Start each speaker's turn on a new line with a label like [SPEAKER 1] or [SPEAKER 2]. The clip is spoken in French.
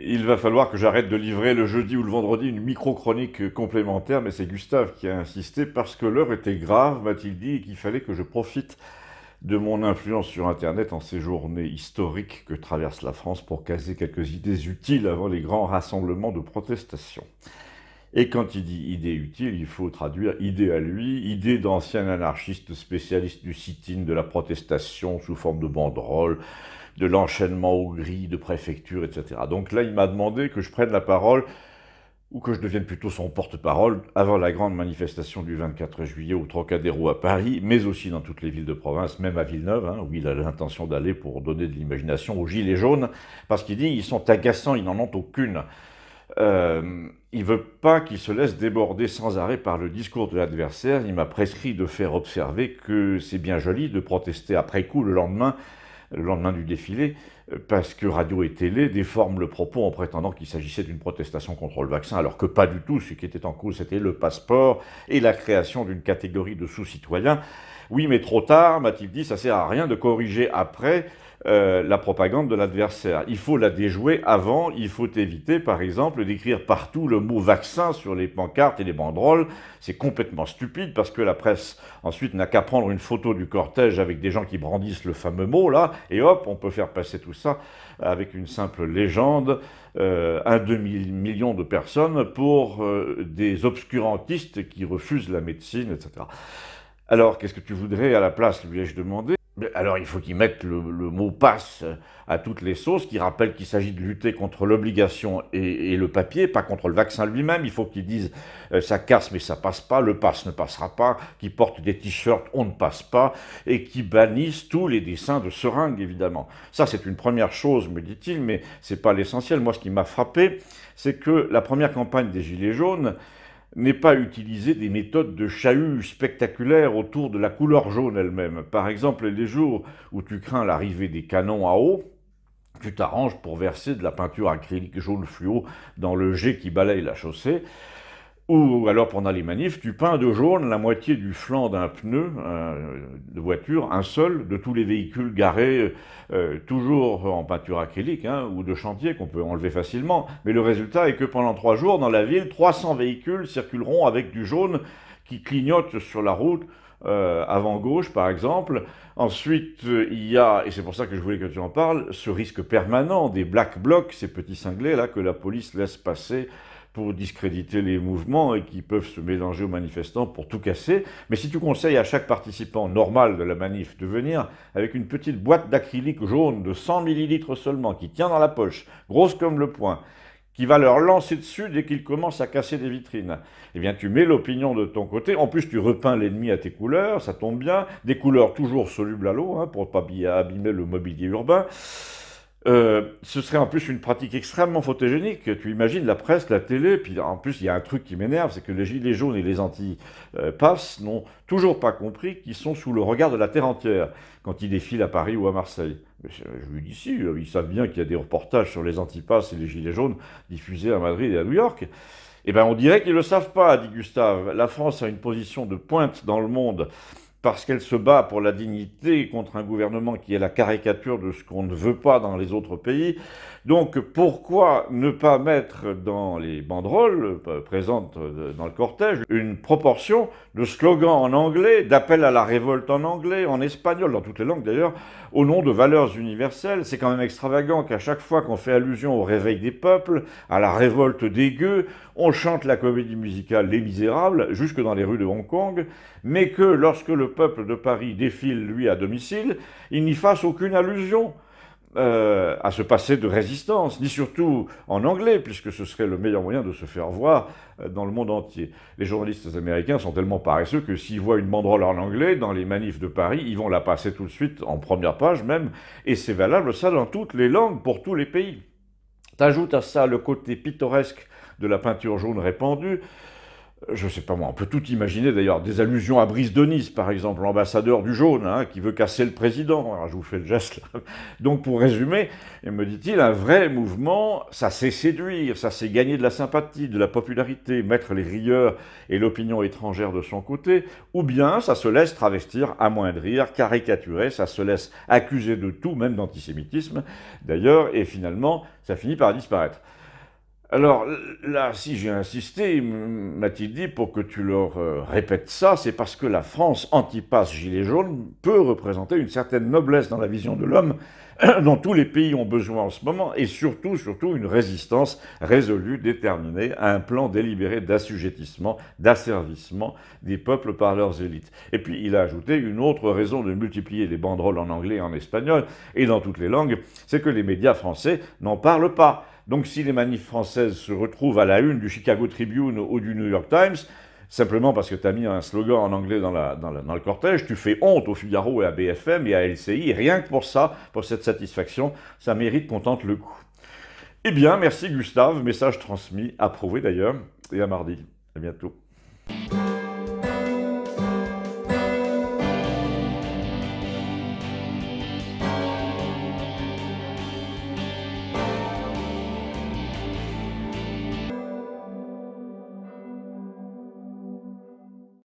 [SPEAKER 1] Il va falloir que j'arrête de livrer le jeudi ou le vendredi une micro-chronique complémentaire, mais c'est Gustave qui a insisté parce que l'heure était grave, m'a-t-il dit, et qu'il fallait que je profite de mon influence sur Internet en ces journées historiques que traverse la France pour caser quelques idées utiles avant les grands rassemblements de protestation. Et quand il dit idée utile, il faut traduire idée à lui, idée d'ancien anarchiste spécialiste du sit-in, de la protestation sous forme de banderole, de l'enchaînement aux grilles de préfecture, etc. Donc là, il m'a demandé que je prenne la parole, ou que je devienne plutôt son porte-parole, avant la grande manifestation du 24 juillet au Trocadéro à Paris, mais aussi dans toutes les villes de province, même à Villeneuve, hein, où il a l'intention d'aller pour donner de l'imagination aux gilets jaunes, parce qu'il dit ils sont agaçants, ils n'en ont aucune. Il veut pas qu'il se laisse déborder sans arrêt par le discours de l'adversaire. Il m'a prescrit de faire observer que c'est bien joli de protester après coup le lendemain du défilé, parce que radio et télé déforment le propos en prétendant qu'il s'agissait d'une protestation contre le vaccin, alors que pas du tout. Ce qui était en cause, c'était le passeport et la création d'une catégorie de sous-citoyens. Oui, mais trop tard, m'a-t-il dit, ça sert à rien de corriger après la propagande de l'adversaire. Il faut la déjouer avant, il faut éviter, par exemple, d'écrire partout le mot vaccin sur les pancartes et les banderoles. C'est complètement stupide parce que la presse, ensuite, n'a qu'à prendre une photo du cortège avec des gens qui brandissent le fameux mot, là, et hop, on peut faire passer tout ça avec une simple légende, un demi-million de personnes pour des obscurantistes qui refusent la médecine, etc. Alors, qu'est-ce que tu voudrais à la place, lui ai-je demandé. Alors, il faut qu'ils mettent le mot passe à toutes les sauces, qui rappellent qu'il s'agit de lutter contre l'obligation et le papier, pas contre le vaccin lui-même. Il faut qu'ils disent ça casse mais ça passe pas, le passe ne passera pas, qu'ils portent des t-shirts on ne passe pas, et qui bannissent tous les dessins de seringues, évidemment. Ça, c'est une première chose, me dit-il, mais c'est pas l'essentiel. Moi, ce qui m'a frappé, c'est que la première campagne des Gilets jaunes n'est pas utiliser des méthodes de chahut spectaculaires autour de la couleur jaune elle-même. Par exemple, les jours où tu crains l'arrivée des canons à eau, tu t'arranges pour verser de la peinture acrylique jaune fluo dans le jet qui balaye la chaussée. Ou alors pendant les manifs, tu peins de jaune la moitié du flanc d'un pneu de voiture, un seul, de tous les véhicules garés, toujours en peinture acrylique, hein, ou de chantier qu'on peut enlever facilement. Mais le résultat est que pendant 3 jours, dans la ville, 300 véhicules circuleront avec du jaune qui clignote sur la route, avant gauche par exemple. Ensuite, il y a, et c'est pour ça que je voulais que tu en parles, ce risque permanent des black blocs, ces petits cinglés là que la police laisse passer pour discréditer les mouvements et qui peuvent se mélanger aux manifestants pour tout casser. Mais si tu conseilles à chaque participant normal de la manif de venir avec une petite boîte d'acrylique jaune de 100 millilitres seulement, qui tient dans la poche, grosse comme le poing, qui va leur lancer dessus dès qu'ils commencent à casser des vitrines, eh bien tu mets l'opinion de ton côté. En plus, tu repeins l'ennemi à tes couleurs, ça tombe bien, des couleurs toujours solubles à l'eau, hein, pour ne pas abîmer le mobilier urbain. Ce serait en plus une pratique extrêmement photogénique. Tu imagines la presse, la télé, puis en plus il y a un truc qui m'énerve, c'est que les gilets jaunes et les anti-passes n'ont toujours pas compris qu'ils sont sous le regard de la terre entière quand ils défilent à Paris ou à Marseille. Mais je lui dis si, ils savent bien qu'il y a des reportages sur les antipasses et les gilets jaunes diffusés à Madrid et à New York. Eh bien on dirait qu'ils ne le savent pas, dit Gustave. La France a une position de pointe dans le monde parce qu'elle se bat pour la dignité contre un gouvernement qui est la caricature de ce qu'on ne veut pas dans les autres pays. Donc pourquoi ne pas mettre dans les banderoles présentes dans le cortège une proportion de slogans en anglais, d'appels à la révolte en anglais, en espagnol, dans toutes les langues d'ailleurs, au nom de valeurs universelles. C'est quand même extravagant qu'à chaque fois qu'on fait allusion au réveil des peuples, à la révolte des gueux, on chante la comédie musicale Les Misérables, jusque dans les rues de Hong Kong, mais que lorsque le peuple de Paris défile, lui, à domicile, il n'y fasse aucune allusion à ce passé de résistance, ni surtout en anglais, puisque ce serait le meilleur moyen de se faire voir dans le monde entier. Les journalistes américains sont tellement paresseux que s'ils voient une banderole en anglais dans les manifs de Paris, ils vont la passer tout de suite en première page même, et c'est valable ça dans toutes les langues, pour tous les pays. T'ajoutes à ça le côté pittoresque de la peinture jaune répandue. Je sais pas moi, on peut tout imaginer d'ailleurs, des allusions à Brice de Nice, par exemple, l'ambassadeur du jaune, hein, qui veut casser le président. Alors je vous fais le geste là. Donc pour résumer, me dit-il, un vrai mouvement, ça sait séduire, ça sait gagner de la sympathie, de la popularité, mettre les rieurs et l'opinion étrangère de son côté, ou bien ça se laisse travestir, amoindrir, caricaturer, ça se laisse accuser de tout, même d'antisémitisme d'ailleurs, et finalement ça finit par disparaître. Alors là, si j'ai insisté, m'a-t-il dit, pour que tu leur répètes ça, c'est parce que la France anti-passe gilet jaune peut représenter une certaine noblesse dans la vision de l'homme dont tous les pays ont besoin en ce moment, et surtout, surtout une résistance résolue, déterminée à un plan délibéré d'assujettissement, d'asservissement des peuples par leurs élites. Et puis il a ajouté une autre raison de multiplier les banderoles en anglais et en espagnol, et dans toutes les langues, c'est que les médias français n'en parlent pas. Donc si les manifs françaises se retrouvent à la une du Chicago Tribune ou du New York Times, simplement parce que tu as mis un slogan en anglais dans le cortège, tu fais honte au Figaro et à BFM et à LCI, et rien que pour ça, pour cette satisfaction, ça mérite qu'on tente le coup. Eh bien, merci Gustave, message transmis, approuvé d'ailleurs, et à mardi. À bientôt.